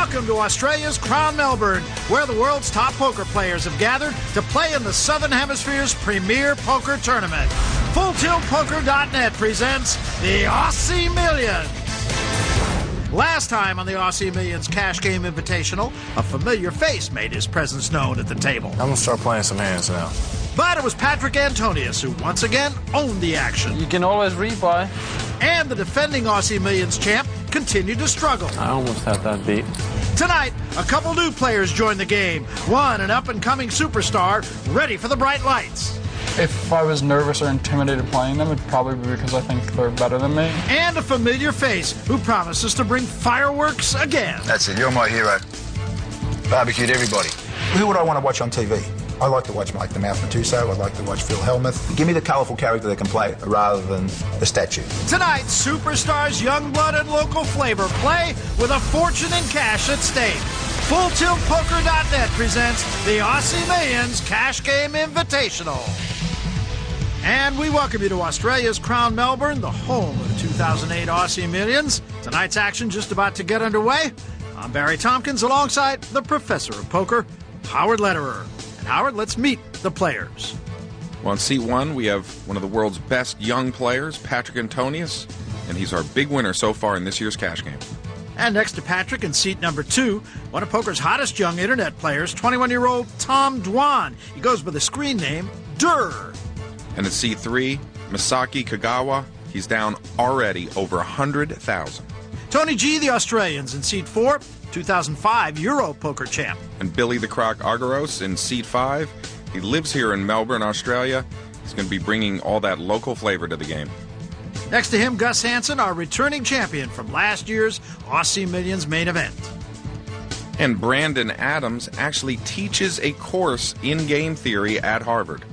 Welcome to Australia's Crown Melbourne, where the world's top poker players have gathered to play in the Southern Hemisphere's premier poker tournament. FullTiltPoker.net presents the Aussie Millions. Last time on the Aussie Millions Cash Game Invitational, a familiar face made his presence known at the table. I'm gonna start playing some hands now. But it was Patrick Antonius who once again owned the action. You can always rebuy. And the defending Aussie Millions champ continued to struggle. I almost had that beat. Tonight, a couple new players joined the game. One, an up-and-coming superstar, ready for the bright lights. If I was nervous or intimidated playing them, it'd probably be because I think they're better than me. And a familiar face who promises to bring fireworks again. That's it, you're my hero. Barbecued everybody. Who would I want to watch on TV? I like to watch Mike the Mouth Matuso. I like to watch Phil Hellmuth. Give me the colourful character that can play rather than the statue. Tonight, superstars, young blood, and local flavor play with a fortune in cash at stake. FullTiltPoker.net presents the Aussie Millions Cash Game Invitational. And we welcome you to Australia's Crown Melbourne, the home of the 2008 Aussie Millions. Tonight's action just about to get underway. I'm Barry Tompkins alongside the Professor of Poker, Howard Lederer. Howard, let's meet the players. Well, on seat one, we have one of the world's best young players, Patrick Antonius, and he's our big winner so far in this year's cash game. And next to Patrick in seat number two, one of poker's hottest young internet players, 21-year-old Tom Dwan. He goes by the screen name Durr. And in seat three, Misaki Kagawa. He's down already over 100,000. Tony G, the Australians, in seat four, 2005 Euro poker champ. And Billy the Croc Argyros in seat five. He lives here in Melbourne, Australia. He's going to be bringing all that local flavor to the game. Next to him, Gus Hansen, our returning champion from last year's Aussie Millions main event. And Brandon Adams actually teaches a course in game theory at Harvard.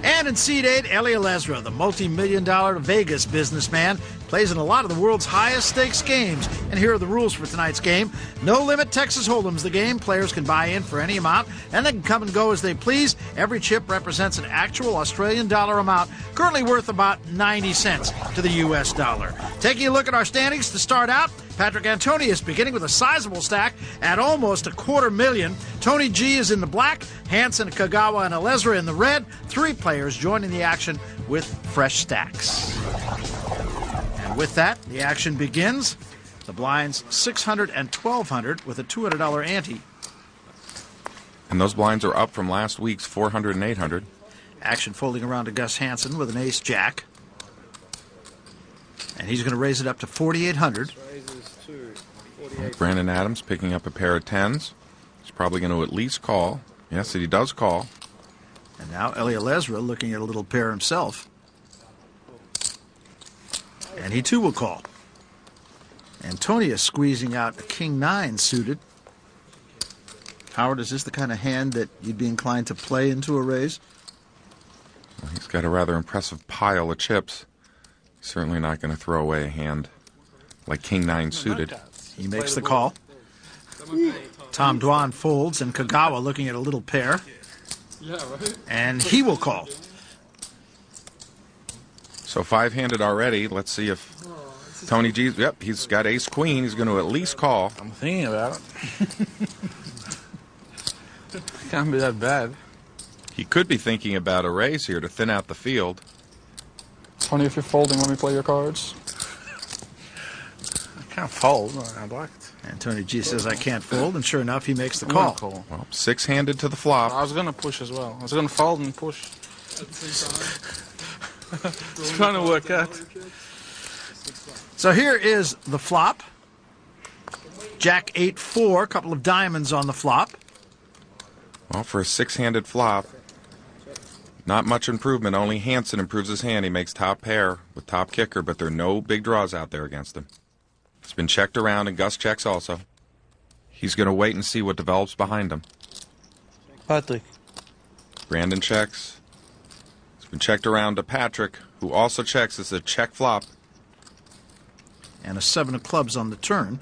And in seat 8, Elliot Lesra, the multi-million-dollar Vegas businessman, plays in a lot of the world's highest-stakes games. And here are the rules for tonight's game. No limit Texas Hold'em's the game. Players can buy in for any amount, and they can come and go as they please. Every chip represents an actual Australian dollar amount, currently worth about 90 cents to the U.S. dollar. Taking a look at our standings to start out, Patrick Antonius beginning with a sizable stack at almost $250,000. Tony G is in the black, Hansen, Kagawa, and Alezra in the red. Three players joining the action with fresh stacks. And with that, the action begins. The blinds 600 and 1,200 with a $200 ante. And those blinds are up from last week's 400 and 800. Action folding around to Gus Hansen with an ace-jack. And he's going to raise it up to 4,800. Brandon Adams picking up a pair of tens. He's probably going to at least call. Yes, he does call. And now Elliot Lesra looking at a little pair himself. And he too will call. Antonius squeezing out a king-9 suited. Howard, is this the kind of hand that you'd be inclined to play into a raise? Well, he's got a rather impressive pile of chips. He's certainly not going to throw away a hand like king-9 suited. He makes the call. Tom Dwan folds, and Kagawa looking at a little pair. And he will call. So five-handed already. Let's see if Tony G's... Yep, he's got ace-queen. He's going to at least call. I'm thinking about it. Can't be that bad. He could be thinking about a raise here to thin out the field. Tony, if you're folding, let me play your cards. I can't fold. I like it. And Tony G says, I can't fold, and sure enough, he makes the call. Well, six-handed to the flop. I was going to push as well. I was going to fold and push. It's trying to work out. So here is the flop. Jack 8-4, a couple of diamonds on the flop. Well, for a six-handed flop, not much improvement. Only Hansen improves his hand. He makes top pair with top kicker, but there are no big draws out there against him. It's been checked around, and Gus checks also. He's going to wait and see what develops behind him. Patrick. Brandon checks. It's been checked around to Patrick, who also checks. It's a check flop. And a 7 of clubs on the turn.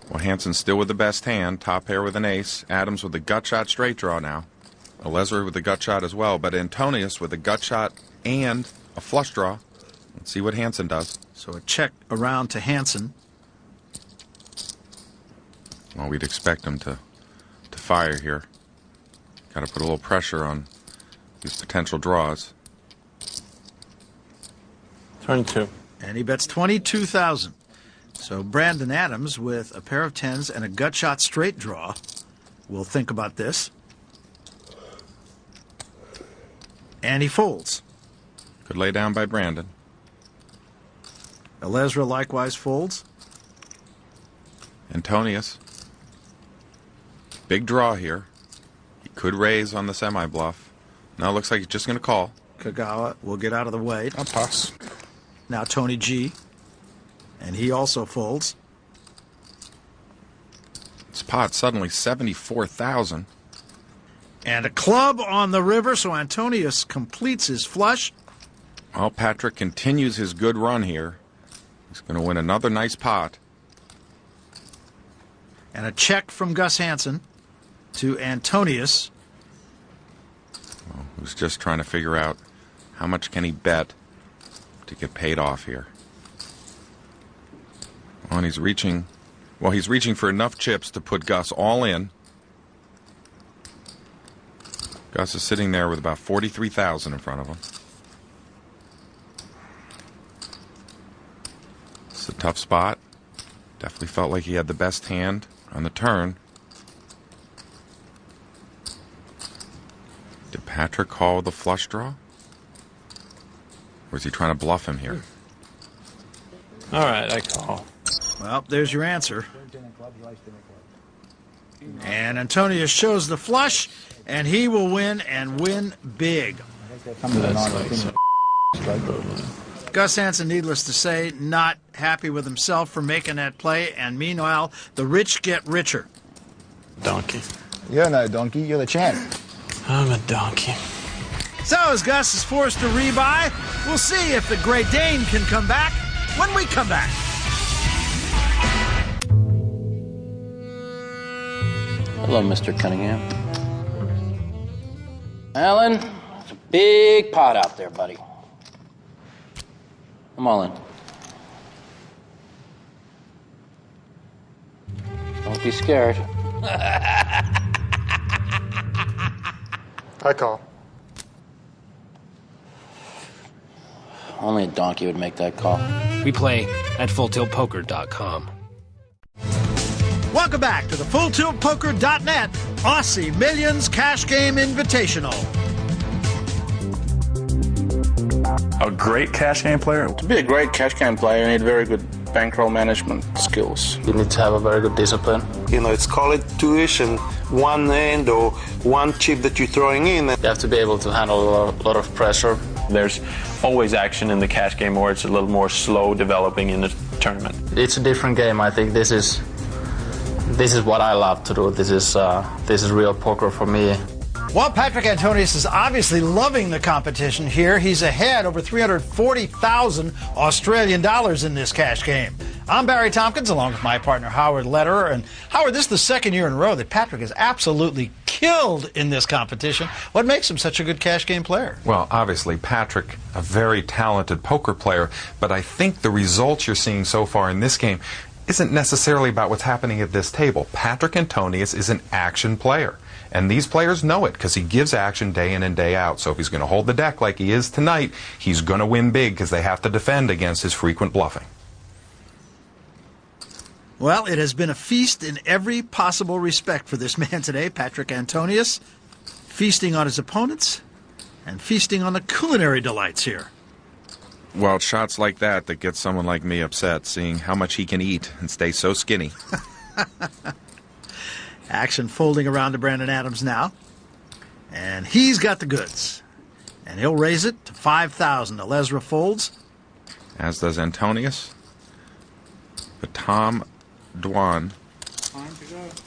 Well, Hansen's still with the best hand. Top pair with an ace. Adams with a gut shot straight draw now. Alezra with a gut shot as well. But Antonius with a gut shot and a flush draw. Let's see what Hansen does. So a check around to Hansen. Well, we'd expect him to fire here. Got to put a little pressure on these potential draws. 22. And he bets 22,000. So Brandon Adams, with a pair of tens and a gut shot straight draw, will think about this. And he folds. Good lay down by Brandon. Alezra likewise folds. Antonius. Big draw here. He could raise on the semi-bluff. Now it looks like he's just going to call. Kagawa will get out of the way. I'll pass. Now Tony G. And he also folds. This pot suddenly 74,000. And a club on the river, so Antonius completes his flush. Well, Patrick continues his good run here. He's going to win another nice pot. And a check from Gus Hansen to Antonius. Well, who's just trying to figure out how much can he bet to get paid off here. Well, and he's reaching for enough chips to put Gus all in. Gus is sitting there with about 43,000 in front of him. It's a tough spot. Definitely felt like he had the best hand on the turn. Did Patrick call the flush draw? Or is he trying to bluff him here? All right, I call. Well, there's your answer. And Antonius shows the flush, and he will win and win big. Gus Hansen, needless to say, not happy with himself for making that play, and meanwhile, the rich get richer. Donkey. You're no donkey, you're the champ. I'm a donkey. So as Gus is forced to rebuy, we'll see if the Great Dane can come back when we come back. Hello, Mr. Cunningham. Alan, it's a big pot out there, buddy. I'm all in. Don't be scared. I call. Only a donkey would make that call. We play at FullTiltPoker.com. Welcome back to the FullTiltPoker.net Aussie Millions Cash Game Invitational. A great cash game player? To be a great cash game player, you need very good bankroll management skills. You need to have a very good discipline. You know, it's call it tuition, one end or one chip that you're throwing in. You have to be able to handle a lot of pressure. There's always action in the cash game, or it's a little more slow developing in the tournament. It's a different game. I think this is what I love to do. This is real poker for me. Well, Patrick Antonius is obviously loving the competition here. He's ahead over 340,000 Australian dollars in this cash game. I'm Barry Tompkins, along with my partner Howard Lederer. And Howard, this is the second year in a row that Patrick has absolutely killed in this competition. What makes him such a good cash game player? Well, obviously, Patrick, a very talented poker player, but I think the results you're seeing so far in this game isn't necessarily about what's happening at this table. Patrick Antonius is an action player. And these players know it because he gives action day in and day out. So if he's going to hold the deck like he is tonight, he's going to win big because they have to defend against his frequent bluffing. Well, it has been a feast in every possible respect for this man today, Patrick Antonius, feasting on his opponents and feasting on the culinary delights here. Well, it's shots like that that get someone like me upset, seeing how much he can eat and stay so skinny. Action folding around to Brandon Adams now. And he's got the goods. And he'll raise it to 5,000. Alezra folds. As does Antonius. But Tom Dwan,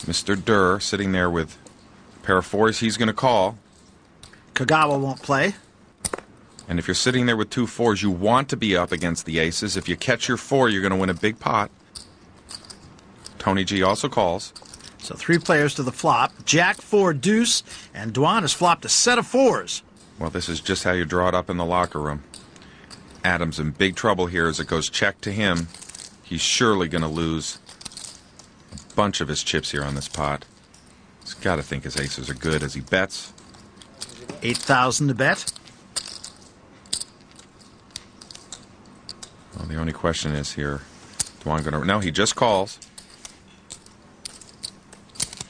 Mr. Durr, sitting there with a pair of fours he's going to call. Kagawa won't play. And if you're sitting there with two fours, you want to be up against the aces. If you catch your four, you're going to win a big pot. Tony G also calls. So three players to the flop. Jack, four, deuce, and Dwan has flopped a set of fours. Well, this is just how you draw it up in the locker room. Adams in big trouble here as it goes check to him. He's surely going to lose a bunch of his chips here on this pot. He's got to think his aces are good as he bets. 8,000 to bet. Well, the only question is here, Dwan going to... No, he just calls.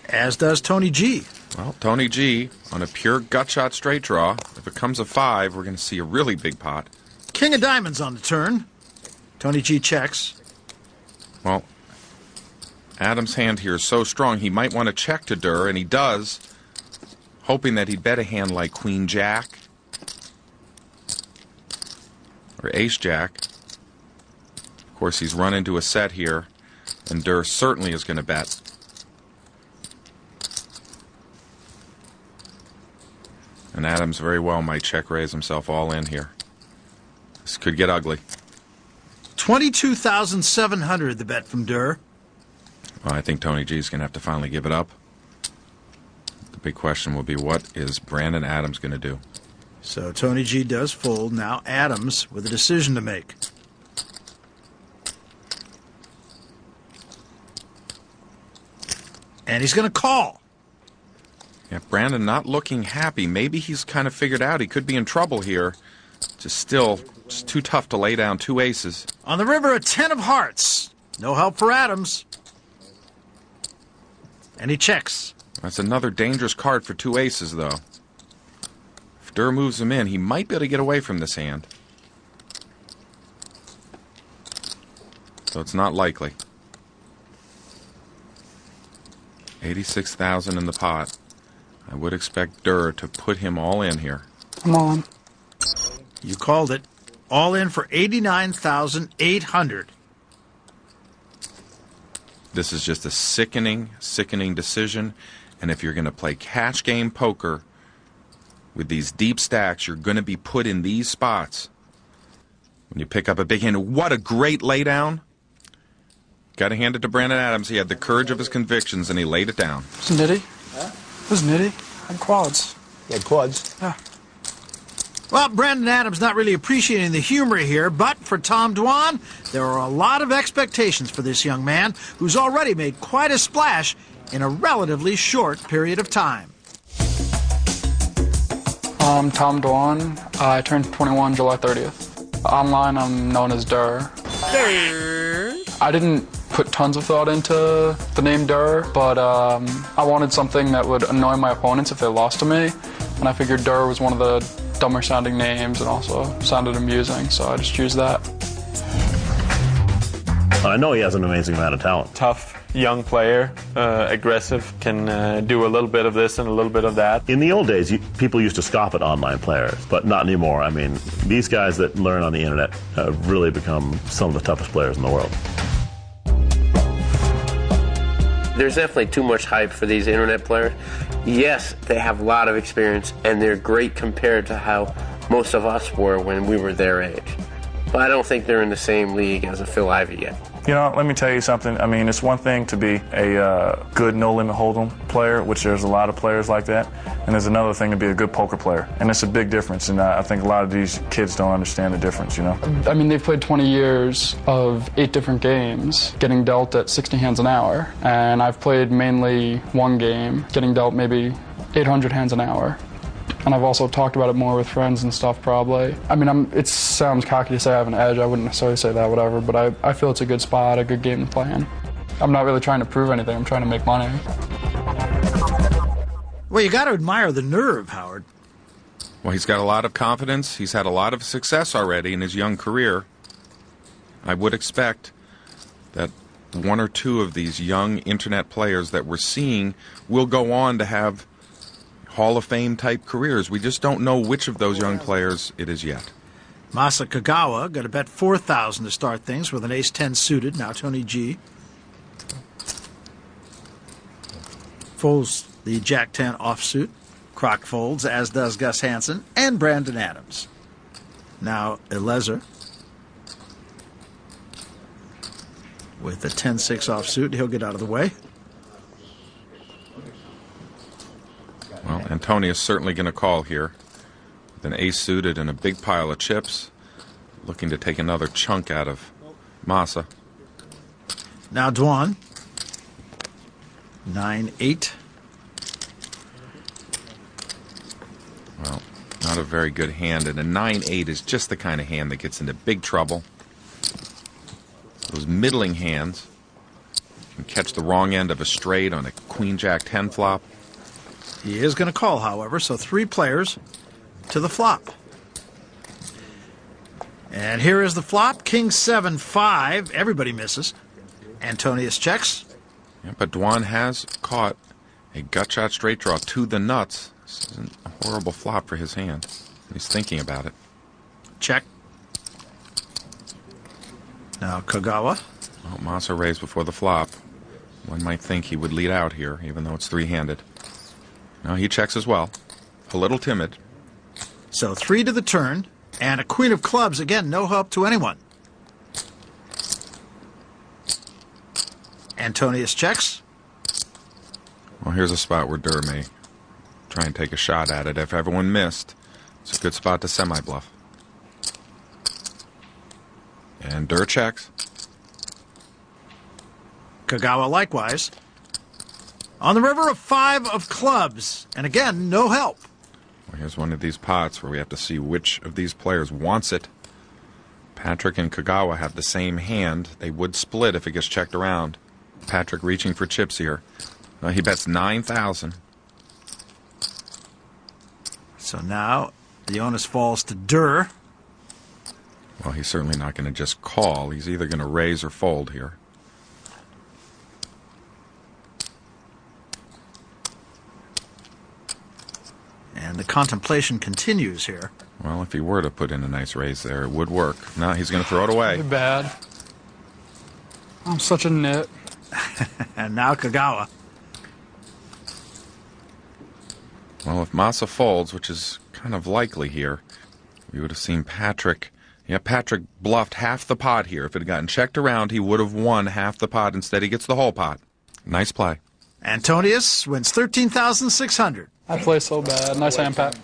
As does Tony G. Well, Tony G, on a pure gut shot straight draw, if it comes a 5, we're going to see a really big pot. King of diamonds on the turn. Tony G checks. Well, Adams' hand here is so strong, he might want to check to Durr, and he does, hoping that he'd bet a hand like Queen Jack or Ace Jack. Of course, he's run into a set here, and Durr certainly is going to bet. And Adams very well might check raise himself all in here. This could get ugly. 22,700 the bet from Durr. Well, I think Tony G is going to have to finally give it up. The big question will be, what is Brandon Adams going to do? So Tony G does fold. Now Adams with a decision to make. And he's going to call. Yeah, Brandon not looking happy. Maybe he's kind of figured out he could be in trouble here. Just too tough to lay down 2 aces. On the river, a 10 of hearts. No help for Adams. And he checks. That's another dangerous card for 2 aces, though. If Durr moves him in, he might be able to get away from this hand. So it's not likely. 86,000 in the pot. I would expect Durr to put him all in here. Come on. You called it. All in for 89,800. This is just a sickening decision. And if you're going to play cash game poker with these deep stacks, you're going to be put in these spots. When you pick up a big hand, what a great laydown. Got to hand it to Brandon Adams. He had the courage of his convictions, and he laid it down. It was nitty. It was nitty. And quads. He had quads. Yeah. Well, Brandon Adams not really appreciating the humor here, but for Tom Dwan, there are a lot of expectations for this young man who's already made quite a splash in a relatively short period of time. Tom Dwan. I turned 21 July 30th. Online, I'm known as Durr. I didn't put tons of thought into the name Durr, but I wanted something that would annoy my opponents if they lost to me, and I figured Durr was one of the dumber sounding names and also sounded amusing, so I just choose that. I know he has an amazing amount of talent. Tough, young player, aggressive, can do a little bit of this and a little bit of that. In the old days, people used to scoff at online players, but not anymore. I mean, these guys that learn on the internet have really become some of the toughest players in the world. There's definitely too much hype for these internet players. Yes, they have a lot of experience, and they're great compared to how most of us were when we were their age. But I don't think they're in the same league as a Phil Ivey yet. You know, let me tell you something. I mean, it's one thing to be a good no-limit hold'em player, which there's a lot of players like that, and there's another thing to be a good poker player, and it's a big difference, and I think a lot of these kids don't understand the difference, you know? I mean, they've played 20 years of 8 different games, getting dealt at 60 hands an hour, and I've played mainly one game, getting dealt maybe 800 hands an hour. And I've also talked about it more with friends and stuff, probably. I mean, it sounds cocky to say I have an edge. I wouldn't necessarily say that, whatever, but I feel it's a good spot, a good game to play in. I'm not really trying to prove anything. I'm trying to make money. Well, you got to admire the nerve, Howard. Well, he's got a lot of confidence. He's had a lot of success already in his young career. I would expect that 1 or 2 of these young internet players that we're seeing will go on to have Hall of Fame type careers. We just don't know which of those young players it is yet. Masa Kagawa got to bet 4,000 to start things with an ace-10 suited. Now Tony G folds the jack-10 offsuit. Croc folds, as does Gus Hansen and Brandon Adams. Now Elezer with a 10-6 offsuit. He'll get out of the way. Well, Antonia's certainly going to call here with an ace suited and a big pile of chips, looking to take another chunk out of Masa. Now Dwan. 9-8. Well, not a very good hand, and a 9-8 is just the kind of hand that gets into big trouble. Those middling hands can catch the wrong end of a straight on a Queen-Jack-10 flop. He is going to call, however, so 3 players to the flop. And here is the flop, King 7-5. Everybody misses. Antonius checks. Yeah, but Dwan has caught a gut shot straight draw to the nuts. This is a horrible flop for his hand. He's thinking about it. Check. Now Kagawa. Oh, Masa raised before the flop. One might think he would lead out here, even though it's three-handed. No, he checks as well. A little timid. So 3 to the turn, and a queen of clubs. Again, no help to anyone. Antonius checks. Well, here's a spot where Durr may try and take a shot at it. If everyone missed, it's a good spot to semi-bluff. And Durr checks. Kagawa likewise. On the river, a 5 of clubs. And again, no help. Well, here's one of these pots where we have to see which of these players wants it. Patrick and Kagawa have the same hand. They would split if it gets checked around. Patrick reaching for chips here. He bets 9,000. So now the onus falls to Durr. Well, he's certainly not going to just call. He's either going to raise or fold here. And the contemplation continues here. Well, if he were to put in a nice raise there, it would work. No, he's going to throw it away. Really bad. I'm such a nit. And now Kagawa. Well, if Masa folds, which is kind of likely here, we would have seen Patrick. Yeah, Patrick bluffed half the pot here. If it had gotten checked around, he would have won half the pot. Instead, he gets the whole pot. Nice play. Antonius wins 13,600. I play so bad. Nice hand, Pat.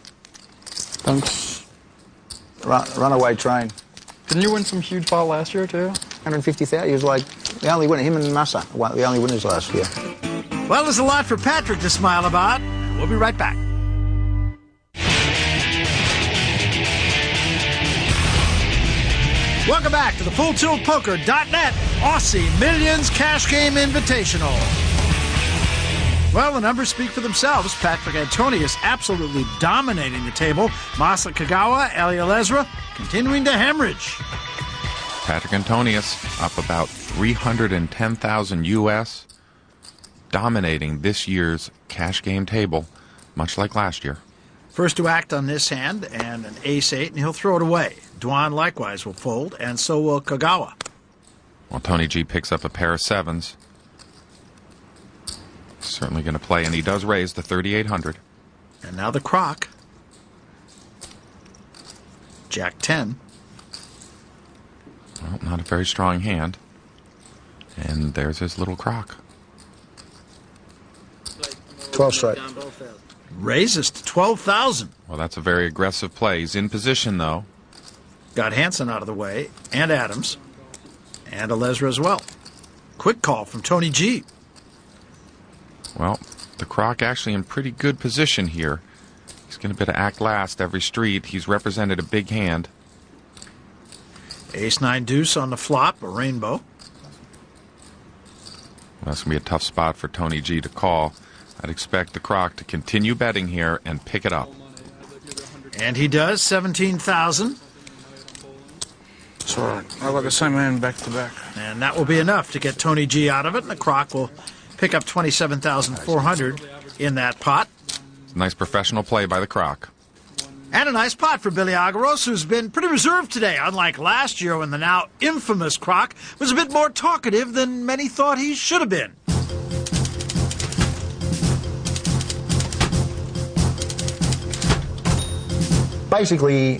Thanks. Runaway train. Didn't you win some huge pot last year, too? 150,000. He was like the only winner. Him and Massa, the only winners last year. Well, there's a lot for Patrick to smile about. We'll be right back. Welcome back to the FullTiltPoker.net Aussie Millions Cash Game Invitational. Well, the numbers speak for themselves. Patrick Antonius absolutely dominating the table. Masa Kagawa, Eliel Ezra continuing to hemorrhage. Patrick Antonius up about 310,000 U.S., dominating this year's cash game table, much like last year. First to act on this hand, and an ace-8, and he'll throw it away. Dwan likewise will fold, and so will Kagawa. Well, Tony G picks up a pair of 7s. Certainly going to play, and he does raise to 3,800. And now the crock. Jack-10. Well, not a very strong hand. And there's his little crock. 12 straight. Raises to 12,000. Well, that's a very aggressive play. He's in position, though. Got Hansen out of the way, and Adams, and Alezra as well. Quick call from Tony G. Well, the crock actually in pretty good position here. He's going to be able to act last every street. He's represented a big hand. Ace-9 deuce on the flop, a rainbow. Well, that's going to be a tough spot for Tony G to call. I'd expect the crock to continue betting here and pick it up. And he does, 17,000. It's all right. I got the same hand back to back. And that will be enough to get Tony G out of it, and the crock will pick up 27,400 in that pot. It's a nice professional play by the crock. And a nice pot for Billy Agaros, who's been pretty reserved today, unlike last year when the now infamous crock was a bit more talkative than many thought he should have been. Basically,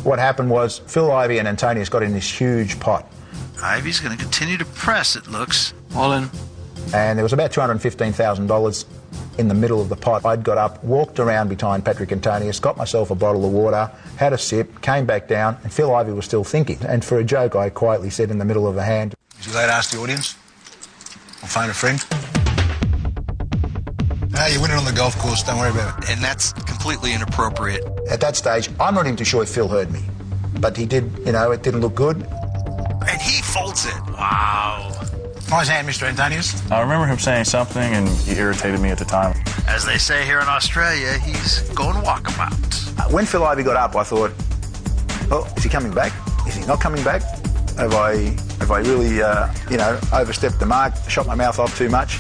what happened was Phil Ivey and Antonius got in this huge pot. Ivy's going to continue to press, it looks. All in. And there was about $215,000 in the middle of the pot. I'd got up, walked around behind Patrick Antonius, got myself a bottle of water, had a sip, came back down, and Phil Ivey was still thinking. And for a joke, I quietly said in the middle of the hand, Would you like to ask the audience? Or phone a friend? No, you win it on the golf course. Don't worry about it. And that's completely inappropriate. At that stage, I'm not even sure if Phil heard me. But he did, it didn't look good. And he folds it. Wow. Nice hand, Mr. Antonius. I remember him saying something, and he irritated me at the time. As they say here in Australia, he's going walkabout. When Phil Ivey got up, I thought, oh, is he coming back? Is he not coming back? Have I really, overstepped the mark, shot my mouth off too much?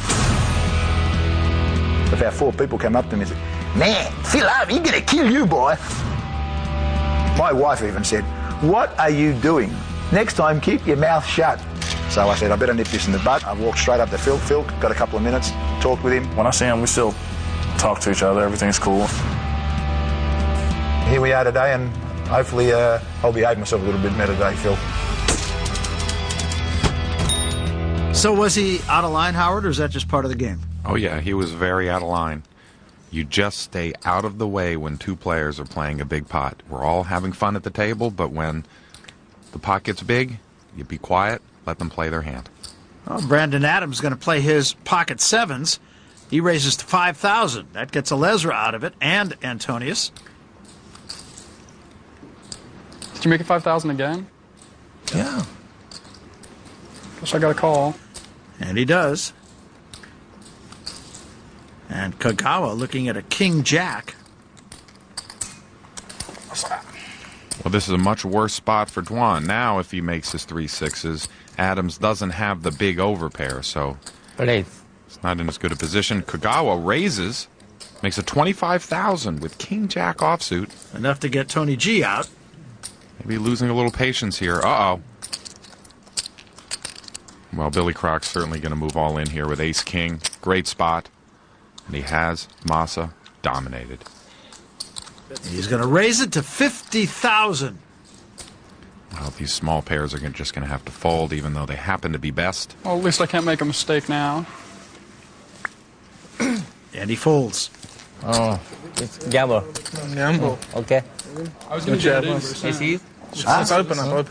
About 4 people came up to me and said, man, Phil Ivey, he's going to kill you, boy. My wife even said, what are you doing? Next time, keep your mouth shut. So I said, I better nip this in the bud. I walked straight up to Phil. Phil, got a couple of minutes, talked with him. When I see him, we still talk to each other. Everything's cool. Here we are today, and hopefully I'll behave myself a little bit better today, Phil. So was he out of line, Howard, or is that just part of the game? Oh, yeah, he was very out of line. You just stay out of the way when 2 players are playing a big pot. We're all having fun at the table, but when the pot gets big, you be quiet, let them play their hand. Well, Brandon Adams is going to play his pocket 7s. He raises to 5,000. That gets Alezra out of it, and Antonius. Did you make it 5,000 again? Yeah. Guess I got a call. And he does. And Kagawa looking at a king-jack. Well, this is a much worse spot for Dwan. Now, if he makes his 3 6s, Adams doesn't have the big overpair, so it's not in as good a position. Kagawa raises, makes a 25,000 with king-jack offsuit. Enough to get Tony G out. Maybe losing a little patience here. Uh-oh. Well, Billy Croc's certainly going to move all in here with ace-king. Great spot. And he has Massa dominated. He's going to raise it to 50,000. Well, these small pairs are just going to have to fold, even though they happen to be best. Well, at least I can't make a mistake now. And he folds. Oh, it's gamble. Gamble. Okay. I was going to get it. Is he? Let's open up.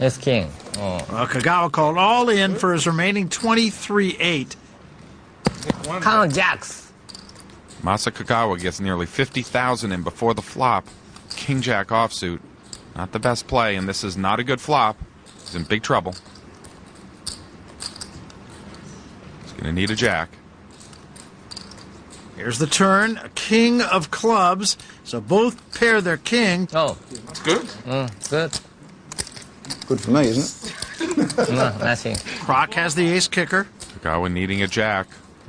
It's king. Oh. Well, Kagawa called all in for his remaining 23-8. Count jacks. Masa Kagawa gets nearly 50,000 in before the flop. King-jack offsuit. Not the best play, and this is not a good flop. He's in big trouble. He's going to need a jack. Here's the turn, a king of clubs. So both pair their king. Oh. That's good. Good. Good for me, isn't it? No, nothing. Croc has the ace kicker. Kagawa needing a jack,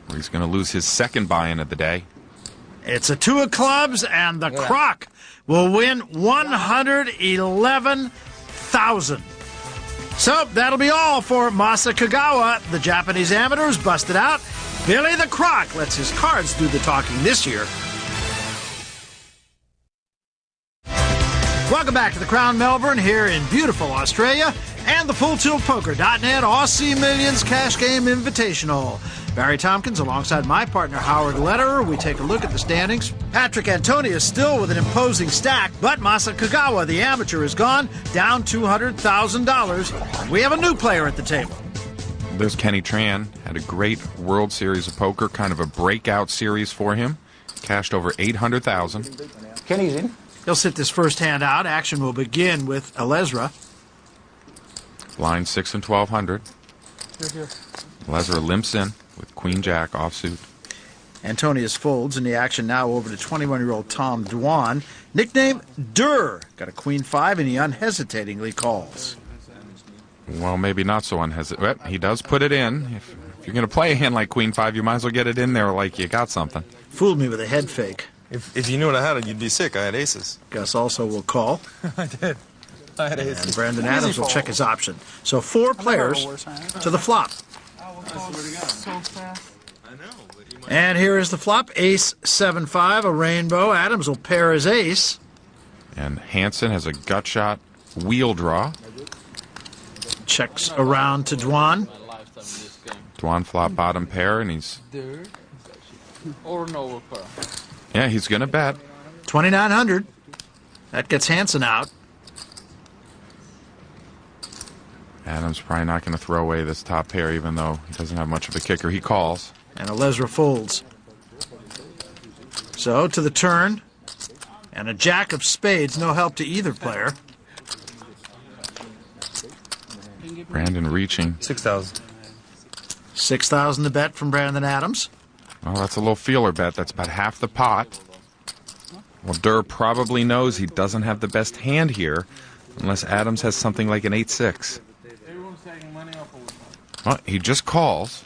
or he's going to lose his second buy-in of the day. It's a 2 of clubs, and the Croc will win 111,000. So that'll be all for Masa Kagawa. The Japanese amateurs busted out. Billy the Croc lets his cards do the talking this year. Welcome back to the Crown Melbourne here in beautiful Australia and the FullTiltPoker.net Aussie Millions Cash Game Invitational. Barry Tompkins alongside my partner Howard Lederer. We take a look at the standings. Patrick Antonius still with an imposing stack, but Masa Kagawa, the amateur, is gone, down $200,000. We have a new player at the table. There's Kenny Tran. Had a great World Series of Poker, kind of a breakout series for him. Cashed over 800,000. Kenny's in. He'll sit this first hand out. Action will begin with Alezra. Blind 6 and 1,200. Here. Alezra limps in with Queen-Jack offsuit. Antonius folds in the action now over to 21-year-old Tom Dwan. Nickname Durr. Got a Queen 5 and he unhesitatingly calls. Well, maybe not so unhesitating. Well, he does put it in. If you're going to play a hand like Queen 5, you might as well get it in there like you got something. Fooled me with a head fake. If you knew what I had, you'd be sick. I had aces. Gus also will call. I did. I had aces. And Brandon Adams will check his option. So 4 players to the flop. And here is the flop. Ace 7-5, a rainbow. Adams will pair his ace. And Hansen has a gut shot wheel draw. Checks around to Dwan. Dwan flop bottom pair, and he's... Yeah, he's going to bet. 2,900. That gets Hansen out. Adams probably not going to throw away this top pair, even though he doesn't have much of a kicker. He calls. And Alezra folds. So to the turn, and a jack of spades, no help to either player. Brandon reaching. 6,000. 6,000 to bet from Brandon Adams. Well, that's a little feeler bet. That's about half the pot. Well, Durr probably knows he doesn't have the best hand here, unless Adams has something like an 8-6. Well, he just calls.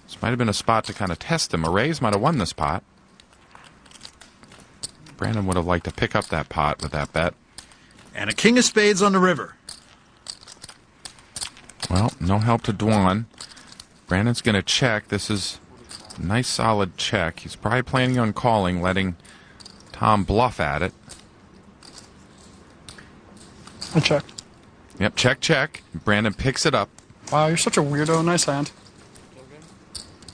This might have been a spot to kind of test him. A raise might have won the spot. Brandon would have liked to pick up that pot with that bet. And a king of spades on the river. Well, no help to Dwan. Brandon's going to check. This is a nice solid check. He's probably planning on calling, letting Tom bluff at it. I checked. Yep, check, check. Brandon picks it up. Wow, you're such a weirdo. Nice hand.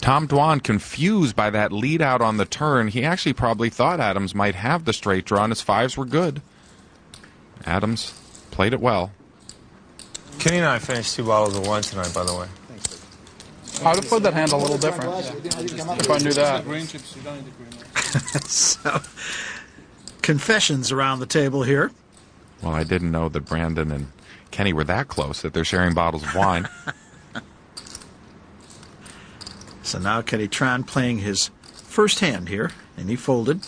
Tom Dwan, confused by that lead out on the turn. He actually probably thought Adams might have the straight draw, and his fives were good. Adams played it well. Kenny and I finished 2 bottles of wine tonight, by the way. I'd have played that hand a little different if I knew that. So, confessions around the table here. Well, I didn't know that Brandon and Kenny were that close, that they're sharing bottles of wine. So now Kenny Tran playing his first hand here, and he folded.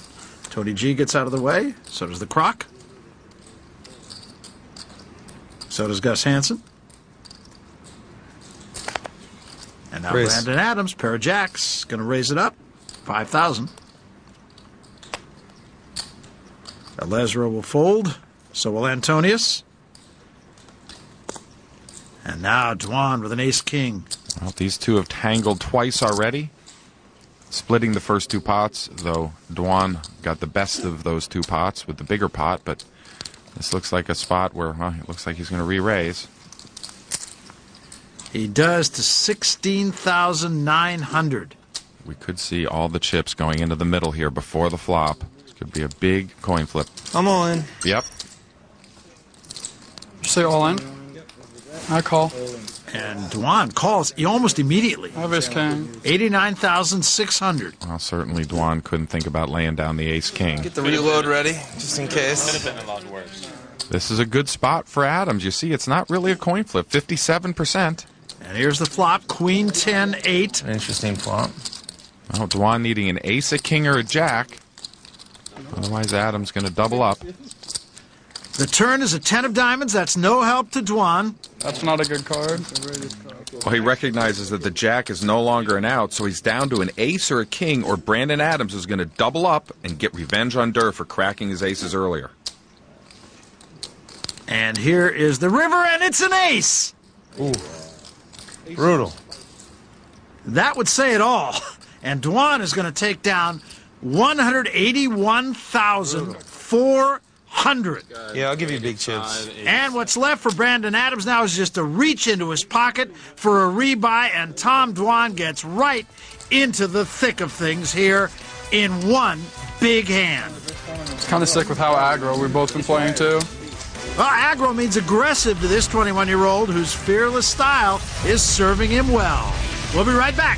Tony G gets out of the way. So does the Croc. So does Gus Hansen. And now Raise. Brandon Adams, pair of jacks, going to raise it up, 5,000. Alezra will fold. So will Antonius. And now Dwan with an ace-king. Well, these two have tangled twice already, splitting the first 2 pots, though Dwan got the best of those 2 pots with the bigger pot, but this looks like a spot where, well, it looks like he's going to re-raise. He does to 16,900. We could see all the chips going into the middle here before the flop. This could be a big coin flip. I'm all in. Yep. Did you say all in? I call. And Dwan calls almost immediately. I have ace king. 89,600. Well, certainly Dwan couldn't think about laying down the ace-king. Get the reload ready, just in case. Could have been a lot worse. This is a good spot for Adams. You see, it's not really a coin flip, 57%. And here's the flop, queen 10-8. Interesting flop. Well, Dwan needing an ace, a king, or a jack. Otherwise, Adams going to double up. The turn is a 10 of diamonds. That's no help to Dwan. That's not a good card. Well, he recognizes that the jack is no longer an out, so he's down to an ace or a king, or Brandon Adams is going to double up and get revenge on Durr for cracking his aces earlier. And here is the river, and it's an ace. Ooh. Brutal. That would say it all. And Dwan is going to take down 181,400. Yeah, I'll give you big chips. And what's left for Brandon Adams now is just to reach into his pocket for a rebuy, and Tom Dwan gets right into the thick of things here in one big hand. It's kind of sick with how aggro we've both been playing too. Well, aggro means aggressive to this 21-year-old whose fearless style is serving him well. We'll be right back.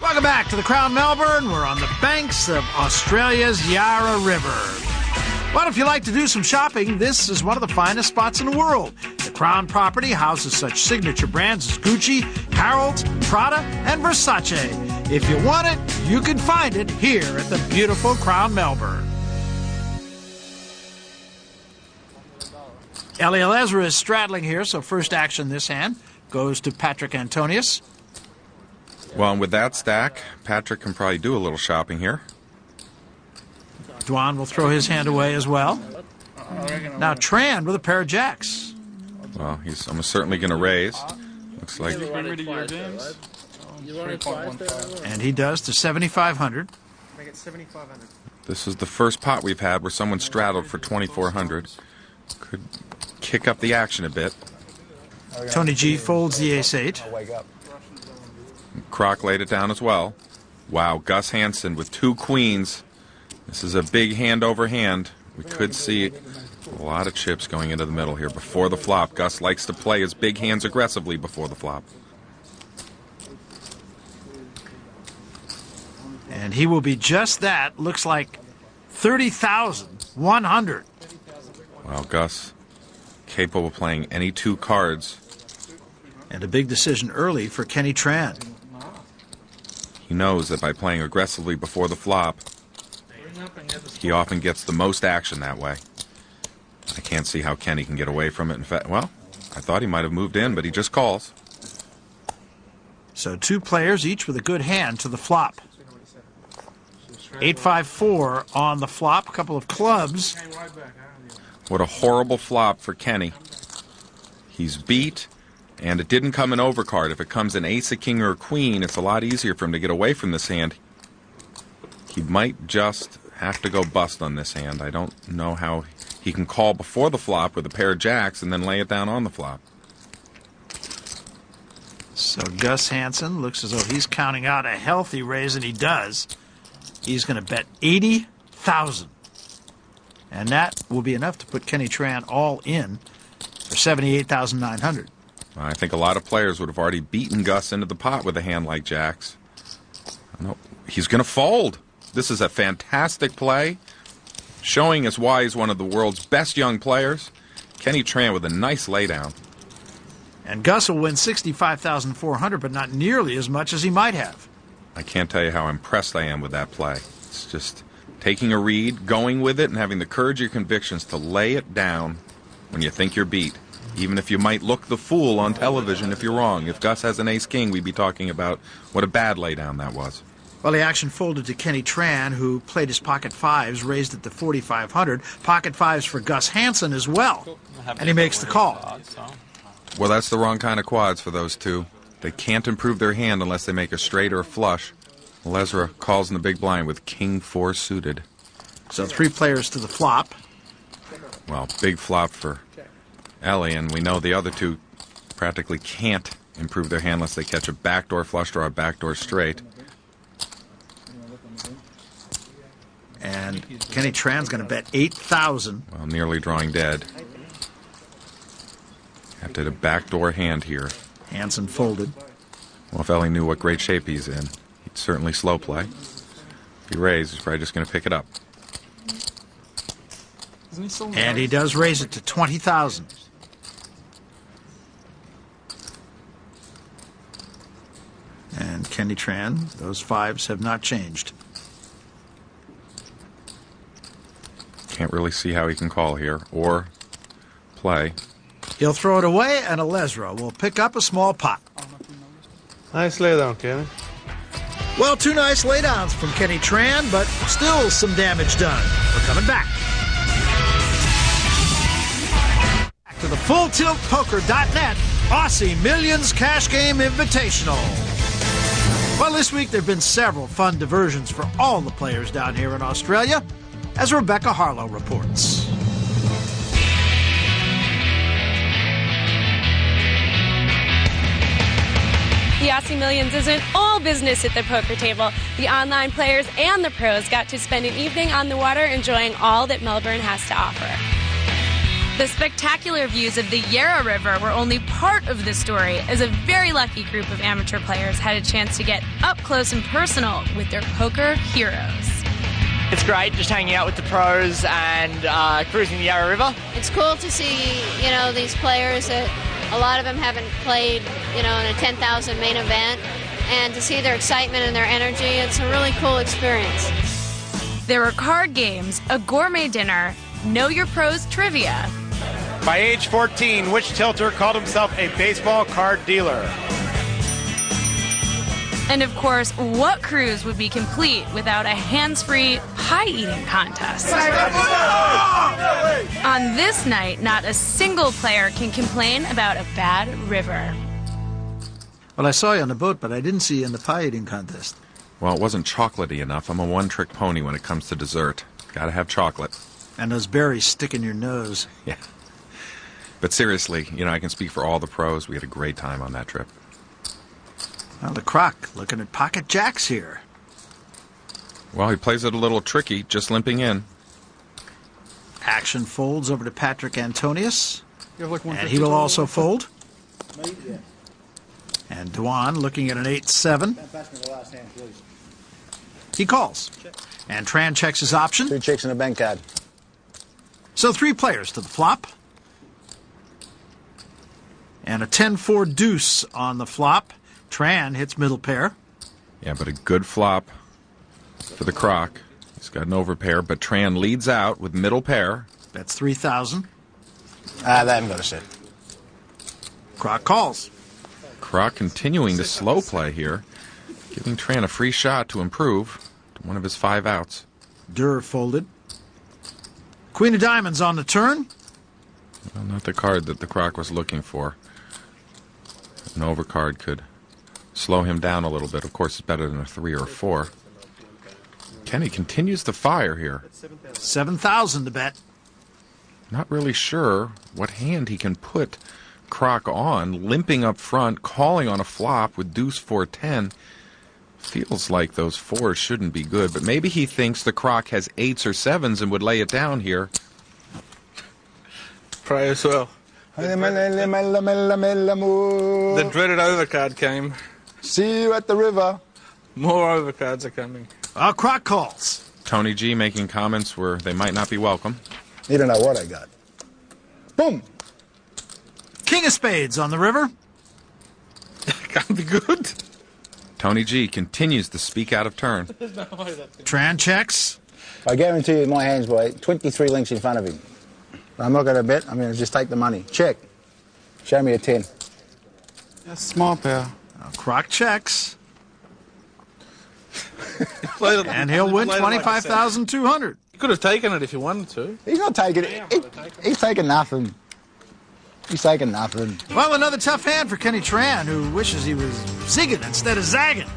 Welcome back to the Crown Melbourne. We're on the banks of Australia's Yarra River. Well, if you like to do some shopping, this is one of the finest spots in the world. The Crown property houses such signature brands as Gucci, Harold's, Prada, and Versace. If you want it, you can find it here at the beautiful Crown Melbourne. Eliel Ezra is straddling here, so first action this hand goes to Patrick Antonius. Well, and with that stack, Patrick can probably do a little shopping here. Dwan will throw his hand away as well. Now Tran with a pair of jacks. Well, I'm certainly going to raise. Looks like. And he does to 7,500. Make it 7,500. This is the first pot we've had where someone straddled for 2,400. Could kick up the action a bit. Tony G folds the ace-8. Croc laid it down as well. Wow, Gus Hansen with 2 queens. This is a big hand over hand. We could see a lot of chips going into the middle here before the flop. Gus likes to play his big hands aggressively before the flop. And he will be just that. Looks like 30,100. Well, Gus, capable of playing any two cards. And a big decision early for Kenny Tran. He knows that by playing aggressively before the flop, he often gets the most action that way. I can't see how Kenny can get away from it. In fact, well, I thought he might have moved in, but he just calls. So two players, each with a good hand to the flop. 8-5-4 on the flop, a couple of clubs. What a horrible flop for Kenny. He's beat, and it didn't come an overcard. If it comes an ace, a king, or a queen, it's a lot easier for him to get away from this hand. He might just have to go bust on this hand. I don't know how he can call before the flop with a pair of jacks and then lay it down on the flop. So Gus Hansen looks as though he's counting out a healthy raise, and he does. He's going to bet 80,000. And that will be enough to put Kenny Tran all in for 78,900. I think a lot of players would have already beaten Gus into the pot with a hand like jacks. No, he's going to fold. This is a fantastic play, showing us why he's one of the world's best young players. Kenny Tran with a nice laydown. And Gus will win 65,400, but not nearly as much as he might have. I can't tell you how impressed I am with that play. It's just taking a read, going with it, and having the courage of your convictions to lay it down when you think you're beat. Even if you might look the fool on television if you're wrong. If Gus has an ace-king, we'd be talking about what a bad laydown that was. Well, the action folded to Kenny Tran, who played his pocket fives, raised it to 4,500. Pocket fives for Gus Hansen as well. And he makes the call. Well, that's the wrong kind of quads for those two. They can't improve their hand unless they make a straight or a flush. Lesra calls in the big blind with king 4 suited. So three players to the flop. Well, big flop for Ellie, and we know the other two practically can't improve their hand unless they catch a backdoor flush draw or a backdoor straight. And Kenny Tran's going to bet 8,000. Well, nearly drawing dead. Have to hit a backdoor hand here. Hansen folded. Well, if Ellie knew what great shape he's in, he'd certainly slow play. If he raised, he's probably just going to pick it up. And he does raise it to 20,000. And Kenny Tran, those fives have not changed. Can't really see how he can call here or play. He'll throw it away, and Lesra will pick up a small pot. Nice laydown, Kenny. Well, two nice laydowns from Kenny Tran, but still some damage done. We're coming back. Back to the FullTiltPoker.net Aussie Millions Cash Game Invitational. Well, this week there have been several fun diversions for all the players down here in Australia, as Rebecca Harlow reports. The Aussie Millions isn't all business at the poker table. The online players and the pros got to spend an evening on the water enjoying all that Melbourne has to offer. The spectacular views of the Yarra River were only part of the story, as a very lucky group of amateur players had a chance to get up close and personal with their poker heroes. It's great just hanging out with the pros and cruising the Yarra River. It's cool to see, these players that a lot of them haven't played, in a 10,000 main event, and to see their excitement and their energy, it's a really cool experience. There were card games, a gourmet dinner, Know Your Pros trivia. By age 14, which tilter called himself a baseball card dealer? And of course, what cruise would be complete without a hands-free pie-eating contest? On this night, not a single player can complain about a bad river. Well, I saw you on the boat, but I didn't see you in the pie-eating contest. Well, it wasn't chocolatey enough. I'm a one-trick pony when it comes to dessert. Gotta have chocolate. And those berries stick in your nose. Yeah. But seriously, I can speak for all the pros. We had a great time on that trip. Well, the Croc looking at pocket jacks here. Well, he plays it a little tricky, just limping in. Action folds over to Patrick Antonius. And he will also fold. And Dwan looking at an 8-7. He calls. And Tran checks his option. 2 checks and a bank card. So 3 players to the flop. And a 10-4 deuce on the flop. Tran hits middle pair. Yeah, but a good flop for the Croc. He's got an overpair, but Tran leads out with middle pair. That's 3,000. They haven't got a set. Croc calls. Croc continuing to slow play here, giving Tran a free shot to improve to one of his 5 outs. Durr folded. Queen of diamonds on the turn. Well, not the card that the Croc was looking for. An overcard could slow him down a little bit. Of course, it's better than a 3 or a 4. Kenny continues to fire here. 7,000 to bet. Not really sure what hand he can put Croc on. Limping up front, calling on a flop with deuce 4-10. Feels like those 4s shouldn't be good, but maybe he thinks the Croc has 8s or 7s and would lay it down here. Pray as well. The dreaded overcard came. See you at the river. More overcards are coming. Croc calls. Tony G making comments where they might not be welcome. You don't know what I got. Boom! King of spades on the river. Can't be good. Tony G continues to speak out of turn. Tran checks. I guarantee you my hand's by 23 lengths in front of him. I'm not going to bet. I'm going to just take the money. Check. Show me a 10. That's small pair. Croc checks. And he'll win 25,200. He could have taken it if he wanted to. He's not taking it. He's taking nothing. He's taking nothing. Well, another tough hand for Kenny Tran, who wishes he was zigging instead of zagging.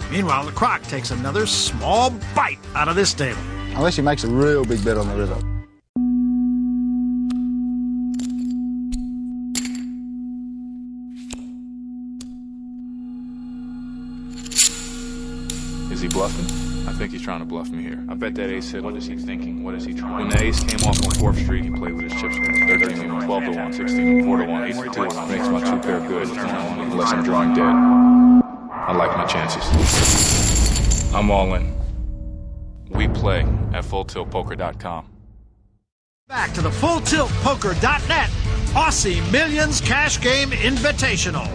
Meanwhile, the Croc takes another small bite out of this table. Unless he makes a real big bet on the river. Is he bluffing? I think he's trying to bluff me here. I bet that ace hit. What is he thinking? What is he trying? When the ace came off on 4th Street, he played with his chips. 13 to 1, 12 to 1, 16 to 4 to 1, 8 to 2 to 1. Makes my 2 pair good unless I'm drawing dead. I like my chances. I'm all in. We play at FullTiltPoker.com. Back to the FullTiltPoker.net Aussie Millions Cash Game Invitational.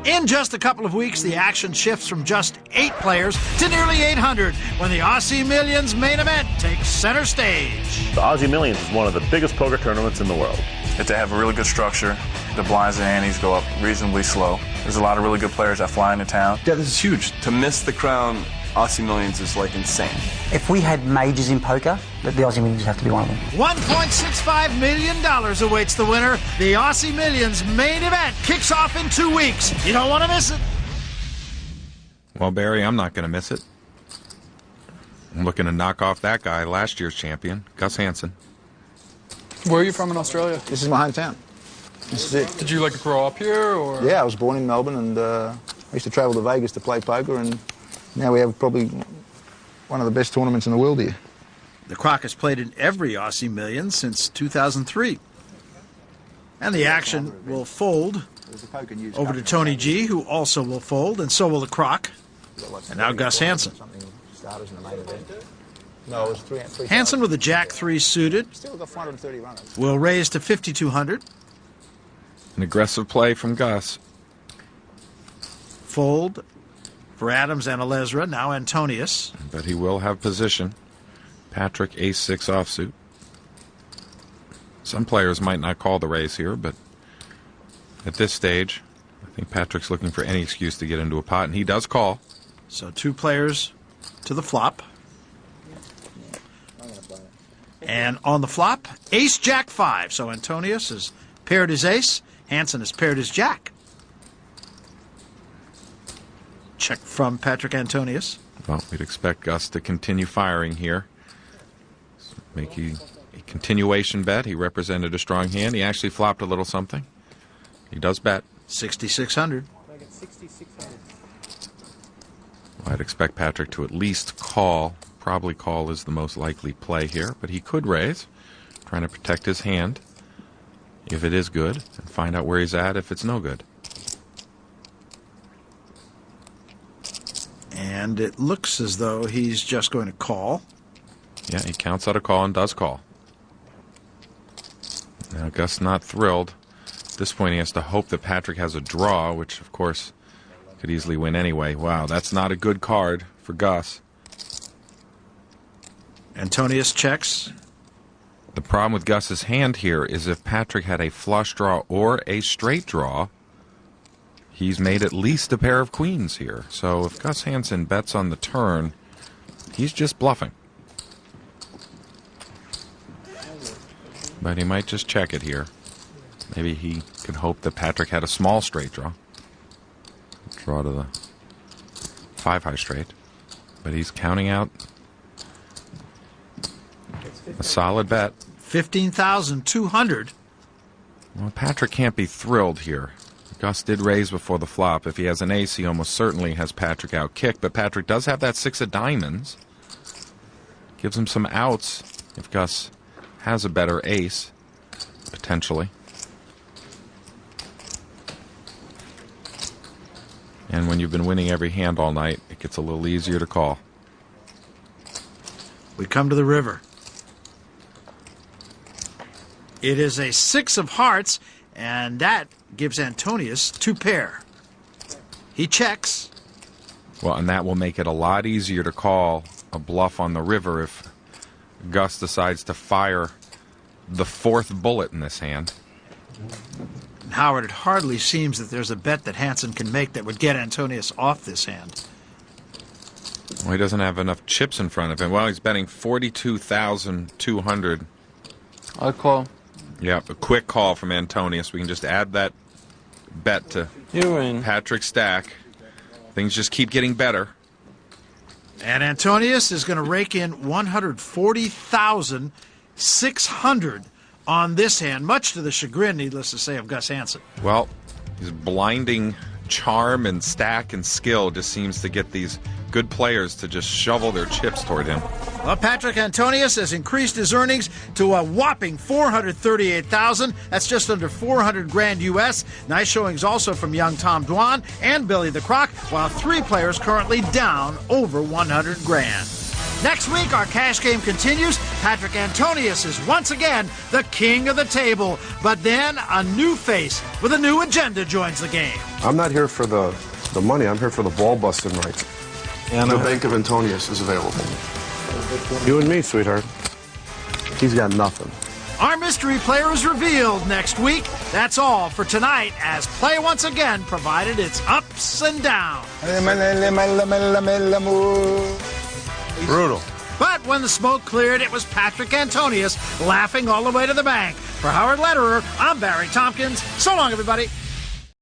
In just a couple of weeks, the action shifts from just 8 players to nearly 800 when the Aussie Millions main event takes center stage. The Aussie Millions is one of the biggest poker tournaments in the world. If they have a really good structure, the blinds and antes go up reasonably slow. There's a lot of really good players that fly into town. Yeah, this is huge. To miss the crown Aussie Millions is like insane. If we had majors in poker, the Aussie Millions have to be one of them. $1.65 million awaits the winner. The Aussie Millions main event kicks off in 2 weeks. You don't want to miss it. Well, Barry, I'm not going to miss it. I'm looking to knock off that guy, last year's champion, Gus Hansen. Where are you from in Australia? This is my hometown. This is it. Did you grow up here, or? Yeah, I was born in Melbourne, and I used to travel to Vegas to play poker, and now we have probably one of the best tournaments in the world here. The Croc has played in every Aussie Million since 2003. And the action will fold over to Tony G, who also will fold, and so will the Croc. And now Gus Hansen. Hansen with a Jack-3 suited will raise to 5,200. An aggressive play from Gus. Fold for Adams and Alesra, now Antonius. But he will have position. Patrick, ace-6 offsuit. Some players might not call the raise here, but at this stage, I think Patrick's looking for any excuse to get into a pot, and he does call. So 2 players to the flop. And on the flop, ace, jack, 5. So Antonius has paired his ace. Hansen has paired his jack. Check from Patrick Antonius. Well, we'd expect Gus to continue firing here. Make a continuation bet. He represented a strong hand. He actually flopped a little something. He does bet. 6,600. I'd expect Patrick to at least call. Probably call is the most likely play here, but he could raise, trying to protect his hand if it is good, and find out where he's at if it's no good. And it looks as though he's just going to call. Yeah, he counts out a call and does call. Now, Gus not thrilled. At this point, he has to hope that Patrick has a draw, which, of course, could easily win anyway. Wow, that's not a good card for Gus. Antonius checks. The problem with Gus's hand here is if Patrick had a flush draw or a straight draw, he's made at least a pair of queens here. So if Gus Hansen bets on the turn, he's just bluffing. But he might just check it here. Maybe he could hope that Patrick had a small straight draw. Draw to the 5-high straight. But he's counting out a solid bet. 15,200. Well, Patrick can't be thrilled here. Gus did raise before the flop. If he has an ace, he almost certainly has Patrick out kicked. But Patrick does have that 6 of diamonds. Gives him some outs if Gus has a better ace, potentially. And when you've been winning every hand all night, it gets a little easier to call. We come to the river. It is a 6 of hearts, and that gives Antonius 2 pair. He checks. Well, and that will make it a lot easier to call a bluff on the river if Gus decides to fire the 4th bullet in this hand. Howard, it hardly seems that there's a bet that Hansen can make that would get Antonius off this hand. Well, he doesn't have enough chips in front of him. Well, he's betting 42,200. I call. Yeah, a quick call from Antonius. We can just add that bet to Patrick's stack. Things just keep getting better. And Antonius is going to rake in 140,600 on this hand, much to the chagrin, needless to say, of Gus Hansen. Well, his blinding charm and stack and skill just seems to get these good players to just shovel their chips toward him. Well, Patrick Antonius has increased his earnings to a whopping $438,000. That's just under 400 grand U.S. Nice showings also from young Tom Dwan and Billy the Croc, while 3 players currently down over 100 grand. Next week, our cash game continues. Patrick Antonius is once again the king of the table. But then a new face with a new agenda joins the game. I'm not here for the money. I'm here for the ball busting rights. And the Bank of Antonius is available. You and me, sweetheart. He's got nothing. Our mystery player is revealed next week. That's all for tonight as play once again provided its ups and downs. Brutal. But when the smoke cleared, it was Patrick Antonius laughing all the way to the bank. For Howard Lederer, I'm Barry Tompkins. So long, everybody.